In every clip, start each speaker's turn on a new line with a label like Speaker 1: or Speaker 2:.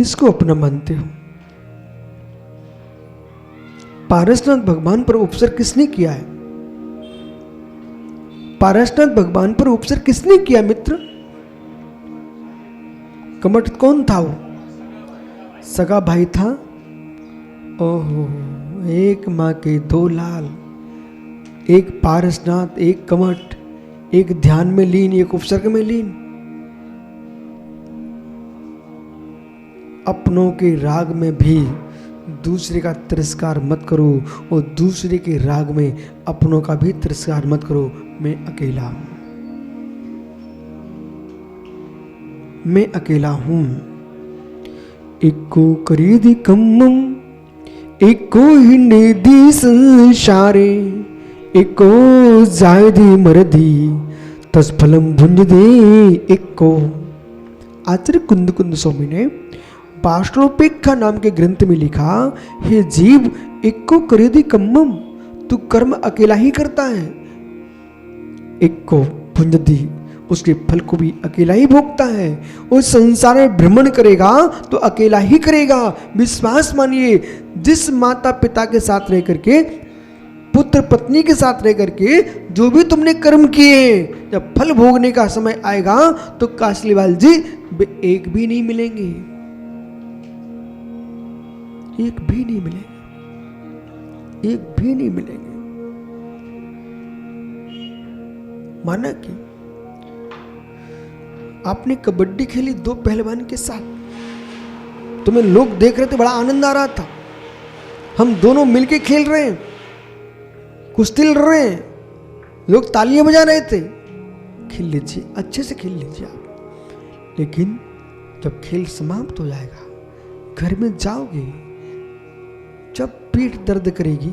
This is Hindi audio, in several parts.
Speaker 1: किसको अपना मानते हो? पारसनाथ भगवान पर उपसर्ग किसने किया है? पारसनाथ भगवान पर उपसर्ग किसने किया मित्र? कमठ कौन था वो? सगा भाई था। ओहो, एक मां के दो लाल, एक पारसनाथ, एक कमठ, एक ध्यान में लीन, एक उपसर्ग में लीन। अपनों के राग में भी दूसरे का तिरस्कार मत करो और दूसरे के राग में अपनों का भी तिरस्कार मत करो। मैं अकेला हूं, मैं अकेला हूं। इको करीदी कम्मम, इको हिंडे दी संसारे, इको जायदी मरदी तस्फलम भुंज दे इको। आचार्य कुंद कुंद स्वामी ने बाष्टोपेक्षा नाम के ग्रंथ में लिखा, हे जीव, इक्को करेदी कम्मम, तू कर्म अकेला ही करता है। इक्को भुंजदी, उसके फल को भी अकेला ही भोगता है। उस संसार में भ्रमण करेगा तो अकेला ही करेगा। विश्वास मानिए, जिस माता पिता के साथ रह करके, पुत्र पत्नी के साथ रह करके जो भी तुमने कर्म किए, जब फल भोगने का समय आएगा तो कासलीवाल जी एक भी नहीं मिलेंगे, एक भी नहीं मिलेंगे, एक भी नहीं मिलेंगे। माना कि आपने कबड्डी खेली दो पहलवान के साथ, तुम्हें लोग देख रहे थे, बड़ा आनंद आ रहा था, हम दोनों मिलके खेल रहे हैं, कुश्ती लड़ रहे हैं, लोग तालियां बजा रहे थे। खेल लीजिए, अच्छे से खेल लीजिए आप। लेकिन जब खेल समाप्त हो जाएगा, घर में जाओगे, जब पीठ दर्द करेगी,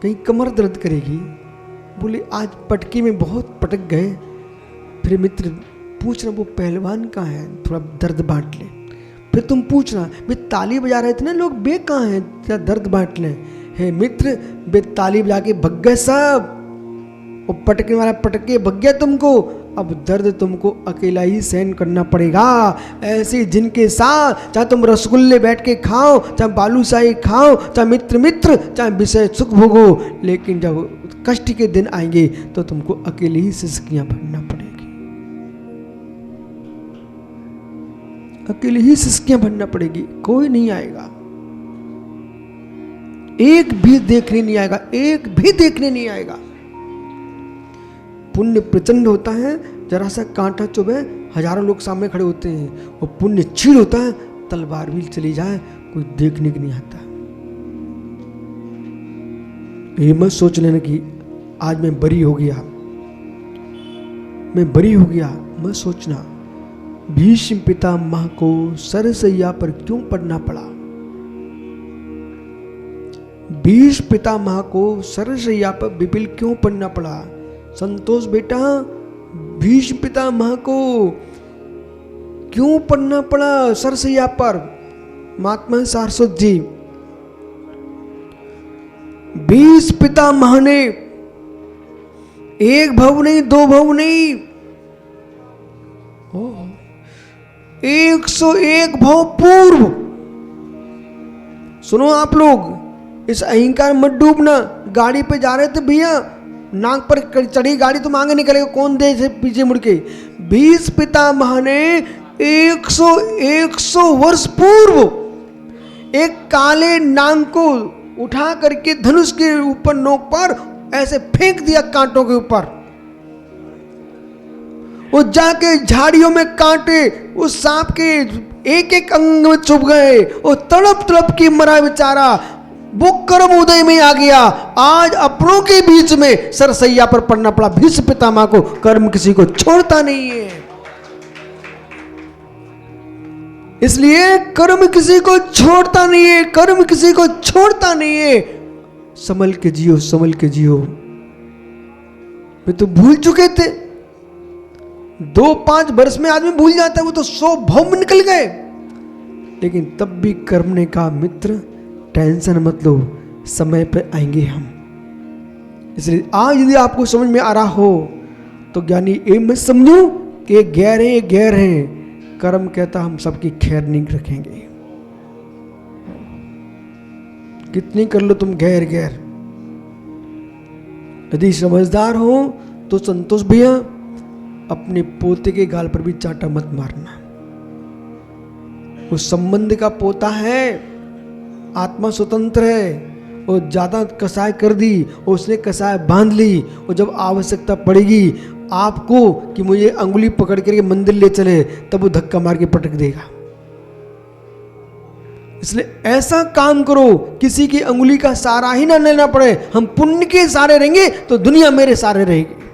Speaker 1: कहीं कमर दर्द करेगी, बोले आज पटकी में बहुत पटक गए, फिर मित्र पूछना वो पहलवान कहाँ है, थोड़ा दर्द बांट ले। फिर तुम पूछना वे ताली बजा रहे थे ना लोग, बे कहाँ हैं, क्या दर्द बांट लें। हे मित्र, बे ताली बजा के भग गए सब, वो पटकने वाला पटक के भग गया तुमको, अब दर्द तुमको अकेला ही सहन करना पड़ेगा। ऐसे जिनके साथ चाहे तुम रसगुल्ले बैठ के खाओ, चाहे बालूशाही खाओ, चाहे मित्र मित्र, चाहे विषय सुख भोगो, लेकिन जब कष्ट के दिन आएंगे तो तुमको अकेले ही सिसकियां भरना पड़ेगी, अकेले ही सिसकियां भरना पड़ेगी। कोई नहीं आएगा, एक भी देखने नहीं आएगा, एक भी देखने नहीं आएगा। पुण्य प्रचंड होता है, जरा सा कांटा चुभे हजारों लोग सामने खड़े होते हैं, और पुण्य छीड़ होता है, तलवार भी चली जाए कोई देखने को नहीं आता। ये मत सोच लेना कि आज मैं बरी हो गया, मैं बरी हो गया, मत सोचना। भीष्म पितामह को सरसैया पर क्यों पड़ना पड़ा? भीष्म पितामह को सरसैया पर विपिल क्यों पड़ना पड़ा? संतोष बेटा, भीष्म पितामह को क्यों पड़ना पड़ा सरसैया पर? महात्मा सारस्वत जी, भीष्म पितामह ने एक भव नहीं, दो भव नहीं, 101 भव पूर्व। सुनो आप लोग, इस अहंकार मत डूबना। गाड़ी पे जा रहे थे भैया, नाक पर चढ़ी गाड़ी, तुम आगे निकलेगा, कौन दे से पीछे मुड़ के। भीष्म पितामह ने 100 वर्ष पूर्व एक काले नाग को उठा करके धनुष के ऊपर, नोक पर ऐसे फेंक दिया कांटों के ऊपर। वो जाके झाड़ियों में कांटे उस सांप के एक एक अंग में चुभ गए, वो तड़प तड़प के मरा बेचारा। वो कर्म उदय में आ गया, आज अपनों के बीच में सरसैया पर पड़ना पड़ा भीष्म पितामह को। कर्म किसी को छोड़ता नहीं है, इसलिए कर्म किसी को छोड़ता नहीं है, कर्म किसी को छोड़ता नहीं है। संभल के जियो, संभल के जियो। वे तो भूल चुके थे, 2-5 वर्ष में आदमी भूल जाता है, वो तो 100 भव में निकल गए। लेकिन तब भी करने का मित्र, टेंशन मत लो, समय पर आएंगे हम। इसलिए आज यदि आपको समझ में आ रहा हो तो ज्ञानी ये मत समझो कि ये गैर है, ये गैर है। कर्म कहता हम सबकी खैर नहीं रखेंगे। कितनी कर लो तुम गैर गैर। यदि समझदार हो तो संतोष भैया अपने पोते के गाल पर भी चाटा मत मारना। उस संबंध का पोता है, आत्मा स्वतंत्र है, और ज्यादा कसाय कर दी और उसने कसाय बांध ली, और जब आवश्यकता पड़ेगी आपको कि मुझे अंगुली पकड़ करके मंदिर ले चले, तब वो धक्का मार के पटक देगा। इसलिए ऐसा काम करो किसी की अंगुली का सहारा ही ना लेना पड़े। हम पुण्य के सहारे रहेंगे तो दुनिया मेरे सहारे रहेगी।